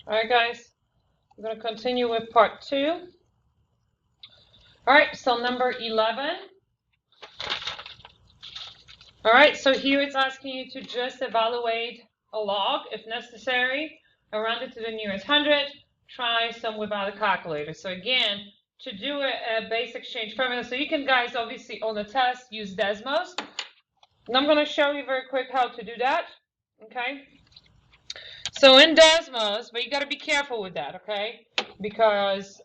All right, guys, I'm going to continue with part 2. All right, so number 11. All right, so here it's asking you to just evaluate a log if necessary, round it to the nearest hundred, try some without a calculator. So again, to do a base exchange formula, so you can, guys, obviously on the test use Desmos. And I'm going to show you very quick how to do that, okay? So in Desmos, but you got to be careful with that, okay? Because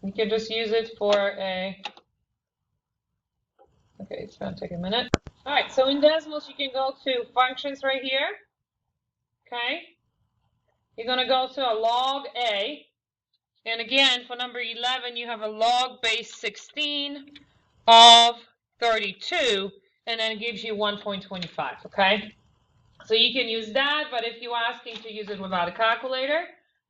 you can just use it for a, okay, it's going to take a minute. All right, so in Desmos, you can go to functions right here, okay? You're going to go to a log A, and again, for number 11, you have a log base 16 of 32, and then it gives you 1.25, okay? So you can use that, but if you're asking to use it without a calculator,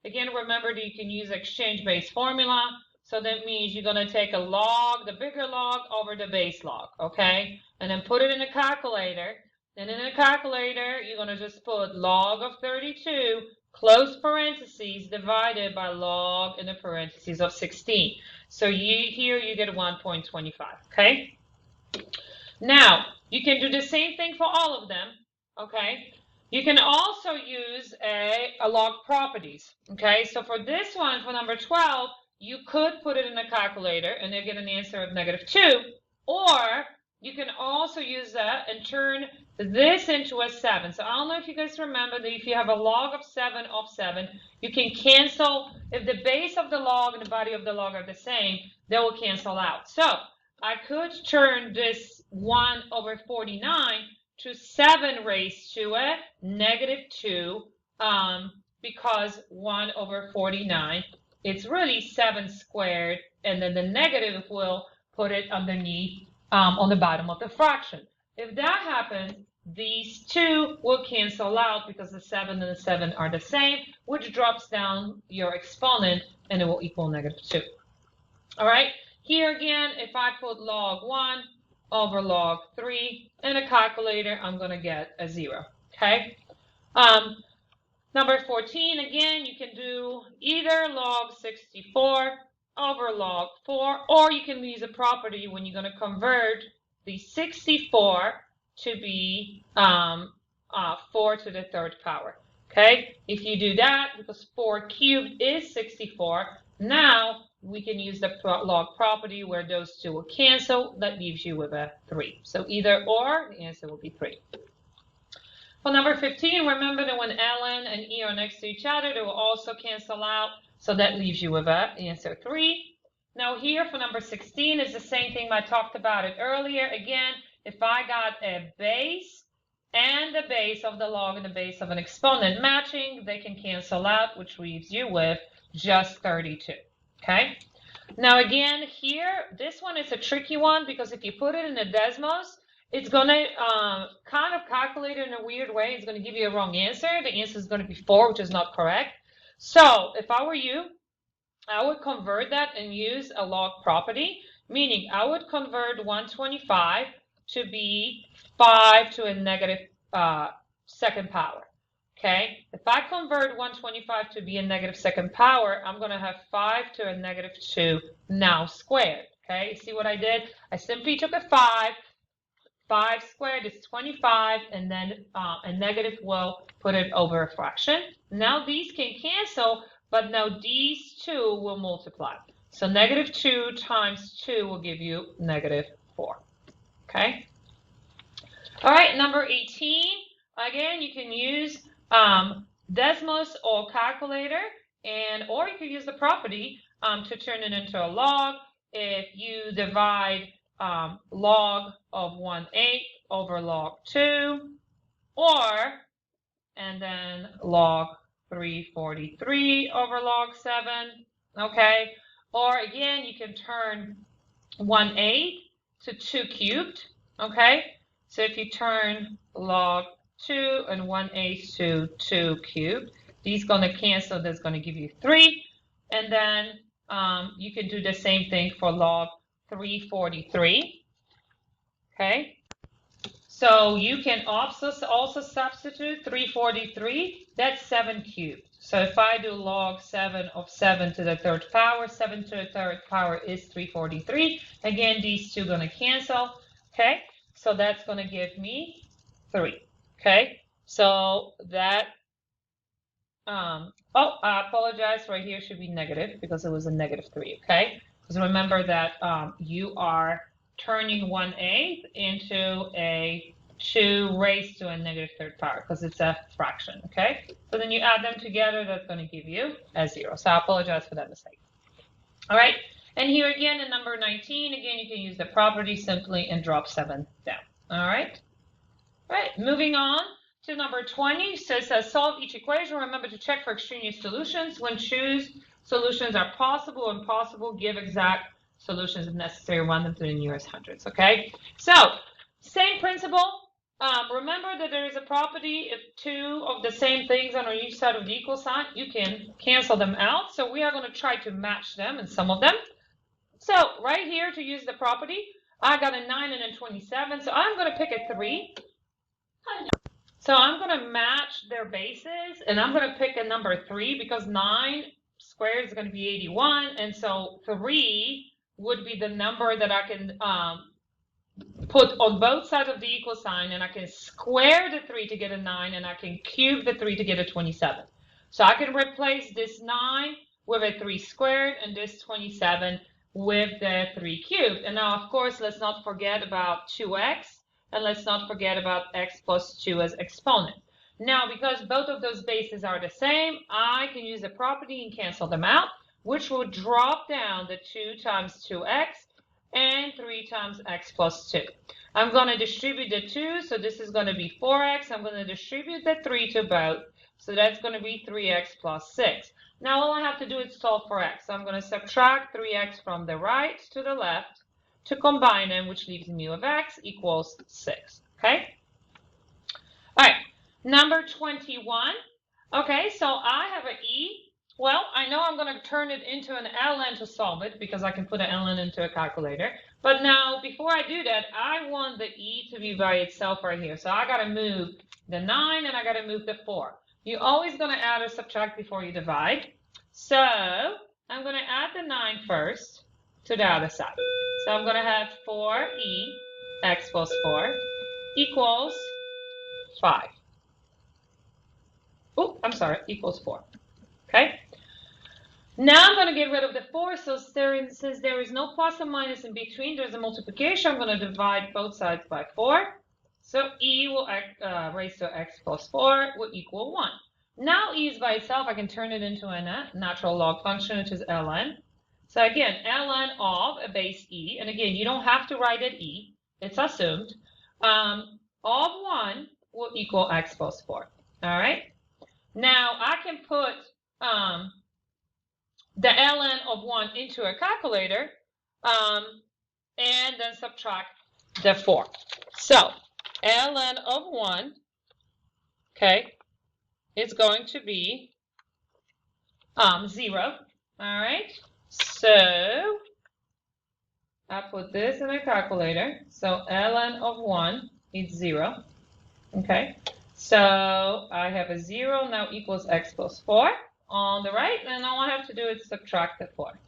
again, remember that you can use exchange-based formula. So that means you're going to take a log, the bigger log, over the base log, okay? And then put it in a calculator. And in a calculator, you're going to just put log of 32, close parentheses, divided by log in the parentheses of 16. So here you get 1.25, okay? Now, you can do the same thing for all of them, okay? You can also use a log properties, okay? So for this one, for number 12, you could put it in a calculator and you get an answer of -2, or you can also use that and turn this into a 7. So I don't know if you guys remember that if you have a log of 7, you can cancel, if the base of the log and the body of the log are the same, they will cancel out. So I could turn this 1/49 to 7 raised to a -2, because 1/49, it's really 7 squared, and then the negative will put it underneath on the bottom of the fraction. If that happens, these two will cancel out because the 7 and the 7 are the same, which drops down your exponent, and it will equal -2. All right, here again, if I put log 1 over log 3 in a calculator, I'm going to get a 0, okay? Number 14, again, you can do either log 64 over log 4, or you can use a property when you're going to convert the 64 to be 4 to the 3rd power, okay? If you do that, because 4 cubed is 64, now we can use the log property where those two will cancel. That leaves you with a 3. So either or, the answer will be 3. For number 15, remember that when ln and e are next to each other, they will also cancel out. So that leaves you with a answer 3. Now here for number 16 is the same thing I talked about it earlier. Again, if I got a base and the base of the log and the base of an exponent matching, they can cancel out, which leaves you with just 32. Okay. Now again, here, this one is a tricky one because if you put it in the Desmos, it's going to kind of calculate it in a weird way. It's going to give you a wrong answer. The answer is going to be 4, which is not correct. So if I were you, I would convert that and use a log property, meaning I would convert 125 to be 5 to a negative 2nd power. Okay, if I convert 125 to be a negative 2nd power, I'm going to have 5 to a -2 now squared. Okay, see what I did? I simply took a 5 squared is 25, and then a negative will put it over a fraction. Now these can cancel, but now these two will multiply. So -2 times 2 will give you -4. Okay. All right, number 18. Again, you can use Desmos or calculator, or you can use the property to turn it into a log. If you divide log of 1/8 over log 2, and then log 343 over log 7, okay? Or again, you can turn 1/8 to 2 cubed, okay? So if you turn log 2 and 1/8 to 2 cubed, these going to cancel. That's going to give you 3. And then you can do the same thing for log 343. Okay. So you can also substitute 343, that's 7 cubed. So if I do log 7 of 7 to the third power, 7 to the third power is 343. Again, these two going to cancel. Okay, so that's going to give me 3. Okay, so that, oh, I apologize, right here should be negative because it was a -3. Okay, because remember that you are turning 1/8 into a 2 raised to a -3rd power because it's a fraction. Okay, so then you add them together, that's going to give you a 0. So I apologize for that mistake. All right, and here again in number 19, again you can use the property simply and drop 7 down. All right, moving on to number 20. So it says solve each equation. Remember to check for extraneous solutions. When choose solutions are possible or impossible, give exact solutions if necessary, run them to the nearest hundreds. Okay, so same principle. Remember that there is a property if two of the same things are on each side of the equal sign, you can cancel them out. So we are going to try to match them in some of them. So right here to use the property, I got a 9 and a 27. So I'm going to pick a 3. So I'm going to match their bases, and I'm going to pick a number 3 because 9 squared is going to be 81, and so 3 would be the number that I can put on both sides of the equal sign, and I can square the 3 to get a 9, and I can cube the 3 to get a 27. So I can replace this 9 with a 3 squared and this 27 with the 3 cubed. And now, of course, let's not forget about 2x. And let's not forget about x plus 2 as exponent. Now, because both of those bases are the same, I can use the property and cancel them out, which will drop down the 2 times 2x and 3 times x plus 2. I'm going to distribute the 2, so this is going to be 4x. I'm going to distribute the 3 to both, so that's going to be 3x plus 6. Now, all I have to do is solve for x. So I'm going to subtract 3x from the right to the left to combine them, which leaves mu of x equals 6. Okay? All right, number 21. Okay, so I have an e. Well, I know I'm going to turn it into an ln to solve it because I can put an ln into a calculator. But now, before I do that, I want the e to be by itself right here. So I got to move the 9 and I got to move the 4. You're always going to add or subtract before you divide. So I'm going to add the 9 first to the other side. So I'm going to have 4e x plus 4 equals 5. Oh, I'm sorry, equals 4. Okay. Now I'm going to get rid of the 4. So since there is no plus or minus in between, there's a multiplication. I'm going to divide both sides by 4. So e will raised to x plus 4 will equal 1. Now e is by itself. I can turn it into a natural log function, which is ln. So again, ln of a base e, and again, you don't have to write it e, it's assumed, of 1 will equal x plus 4. All right? Now, I can put the ln of 1 into a calculator and then subtract the 4. So, ln of 1, okay, is going to be 0. All right? So I put this in a calculator. So ln of 1 is 0. Okay. So I have a 0 now equals x plus 4 on the right. And all I have to do is subtract the 4.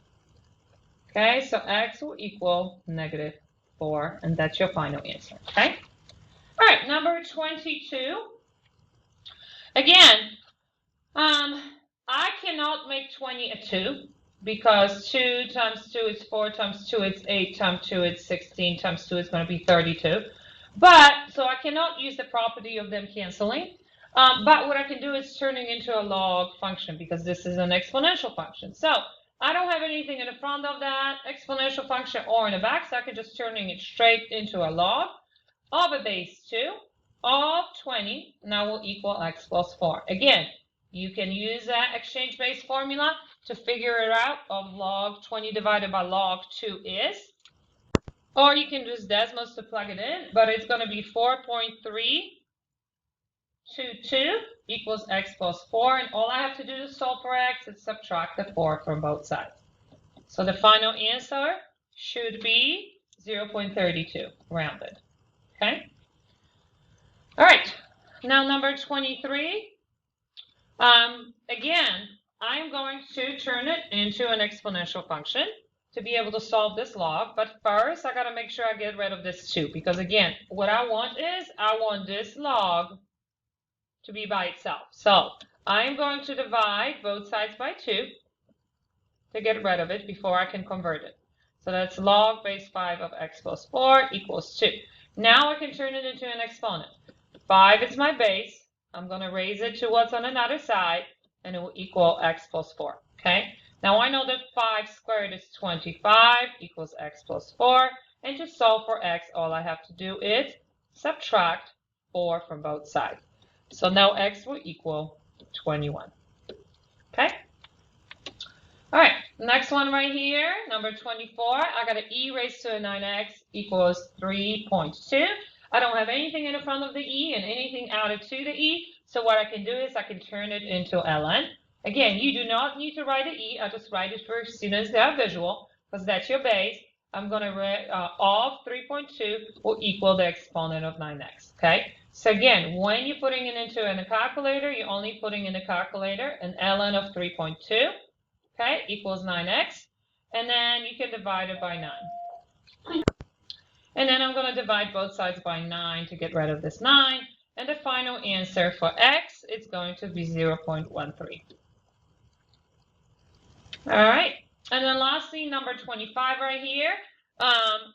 Okay. So x will equal -4. And that's your final answer. Okay. All right. Number 22. Again, I cannot make 20 a 2. Because 2 times 2 is 4 times 2 is 8 times 2 is 16 times 2 is going to be 32. But, so I cannot use the property of them canceling. But what I can do is turning into a log function because this is an exponential function. So I don't have anything in the front of that exponential function or in the back. So I can just turning it straight into a log of a base 2 of 20. Now will equal x plus 4. Again, you can use that exchange-based formula to figure it out of log 20 divided by log 2 is. Or you can use Desmos to plug it in, but it's going to be 4.322 equals x plus 4. And all I have to do to solve for x is subtract the 4 from both sides. So the final answer should be 0.32 rounded. Okay? All right, now number 23. Again, I'm going to turn it into an exponential function to be able to solve this log. But first, I got to make sure I get rid of this 2, because again, what I want is I want this log to be by itself. So I'm going to divide both sides by 2 to get rid of it before I can convert it. So that's log base 5 of x plus 4 equals 2. Now I can turn it into an exponent. 5 is my base. I'm going to raise it to what's on another side, and it will equal x plus 4. Okay? Now I know that 5 squared is 25 equals x plus 4. And to solve for x, all I have to do is subtract 4 from both sides. So now x will equal 21. Okay? All right, next one right here, number 24. I got an e raised to a 9x equals 3.2. I don't have anything in the front of the e and anything added to the e. So what I can do is I can turn it into ln. Again, you do not need to write an e. I just write it for students that are visual, because that's your base. I'm going to of 3.2 will equal the exponent of 9x. Okay. So again, when you're putting it into a calculator, you're only putting in the calculator an ln of 3.2. Okay, equals 9x, and then you can divide it by 9. And then I'm going to divide both sides by 9 to get rid of this 9, and the final answer for x is going to be 0.13. All right, and then lastly, number 25 right here.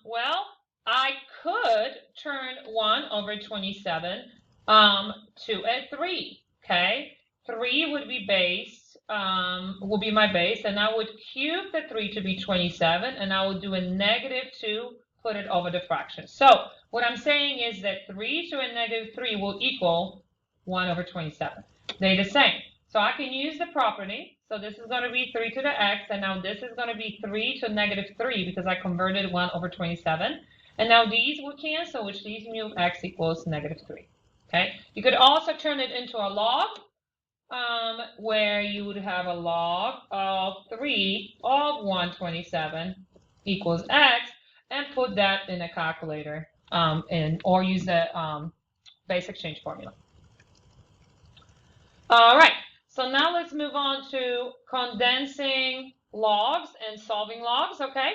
Well, I could turn 1 over 27 to a 3, okay? 3 would be base, will be my base, and I would cube the 3 to be 27, and I would do a negative 2, put it over the fraction. So what I'm saying is that 3 to a negative 3 will equal 1 over 27. They're the same. So I can use the property. So this is going to be 3 to the x, and now this is going to be 3 to negative 3 because I converted 1 over 27. And now these will cancel, which leaves me with x equals negative 3. Okay. You could also turn it into a log, where you would have a log of 3 of 127 equals x, and put that in a calculator, or use the base exchange formula. All right, so now let's move on to condensing logs and solving logs, okay?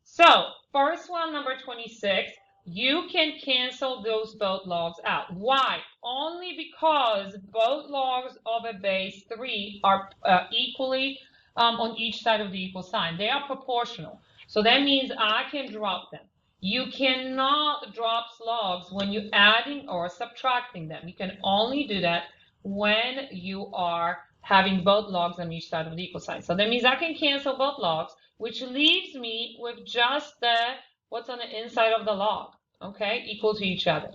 So first one, number 26, you can cancel those both logs out. Why? Only because both logs of a base 3 are equally on each side of the equal sign. They are proportional. So that means I can drop them. You cannot drop logs when you're adding or subtracting them. You can only do that when you are having both logs on each side of the equal sign. So that means I can cancel both logs, which leaves me with just what's on the inside of the log, okay, equal to each other.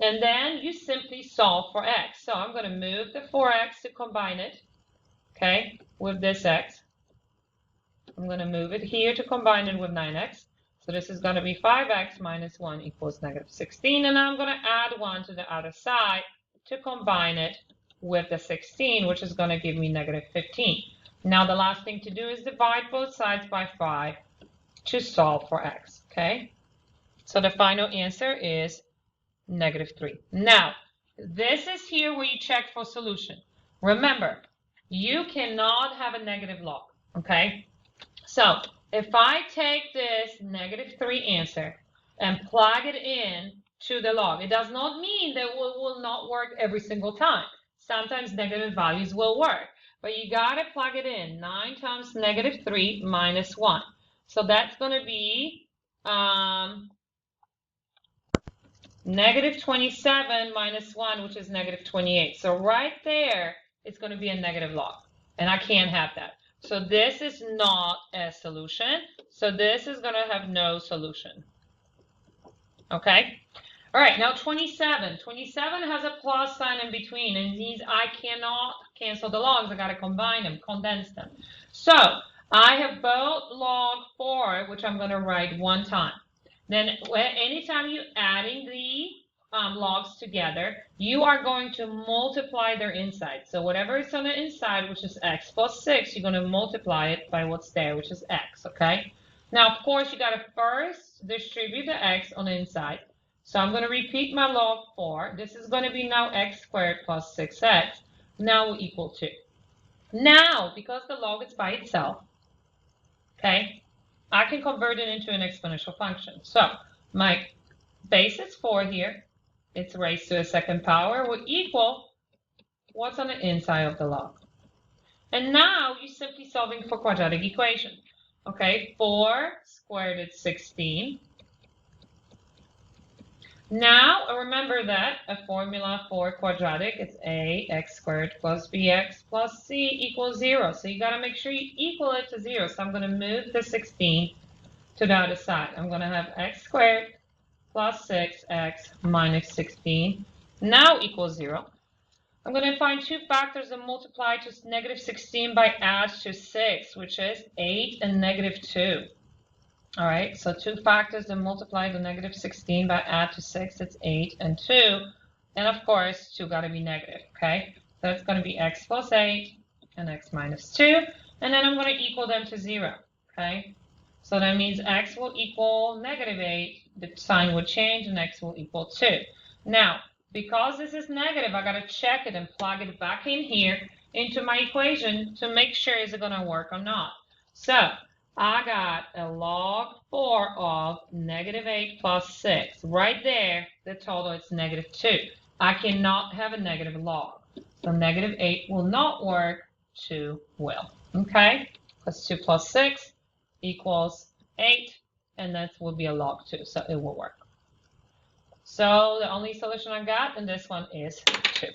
And then you simply solve for x. So I'm going to move the 4x to combine it, okay, with this x. I'm going to move it here to combine it with 9x. So this is going to be 5x minus 1 equals negative 16. And I'm going to add 1 to the other side to combine it with the 16, which is going to give me negative 15. Now the last thing to do is divide both sides by 5 to solve for x, okay? So the final answer is negative 3. Now, this is here where you check for solution. Remember, you cannot have a negative log, okay? So if I take this negative 3 answer and plug it in to the log, it does not mean that it will not work every single time. Sometimes negative values will work, but you got to plug it in. 9 times negative 3 minus 1. So that's going to be negative 27 minus 1, which is negative 28. So right there, it's going to be a negative log, and I can't have that. So this is not a solution. So this is going to have no solution. Okay? All right, now 27. 27 has a plus sign in between, and means I cannot cancel the logs. I got to combine them, condense them. So I have both log 4, which I'm going to write one time. Then anytime you're adding the logs together, you are going to multiply their inside. So whatever is on the inside, which is x plus 6, you're going to multiply it by what's there, which is x, okay? Now, of course, you got to first distribute the x on the inside. So I'm going to repeat my log 4. This is going to be now x squared plus 6x. Now will equal 2. Now, because the log is by itself, okay, I can convert it into an exponential function. So my base is 4 here. It's raised to a second power will equal what's on the inside of the log. And now you're simply solving for quadratic equation. Okay, 4 squared is 16. Now remember that a formula for quadratic is ax squared plus bx plus c equals 0. So you got to make sure you equal it to 0. So I'm going to move the 16 to the other side. I'm going to have x squared plus 6x minus 16 now equals 0. I'm going to find two factors and multiply to negative 16 by add to 6, which is 8 and negative 2. All right, so two factors and multiply to negative 16 by add to 6, it's 8 and 2. And of course, 2 got to be negative, okay? So it's going to be x plus 8 and x minus 2. And then I'm going to equal them to 0, okay? So that means x will equal negative 8, the sign will change, and x will equal 2. Now, because this is negative, I got to check it and plug it back in here into my equation to make sure is it going to work or not. So I got a log 4 of negative 8 plus 6. Right there, the total is negative 2. I cannot have a negative log. So negative 8 will not work, 2 will. Okay? Because 2 plus 6 equals 8, and that will be a log 2, so it will work. So the only solution I got in this one is 2.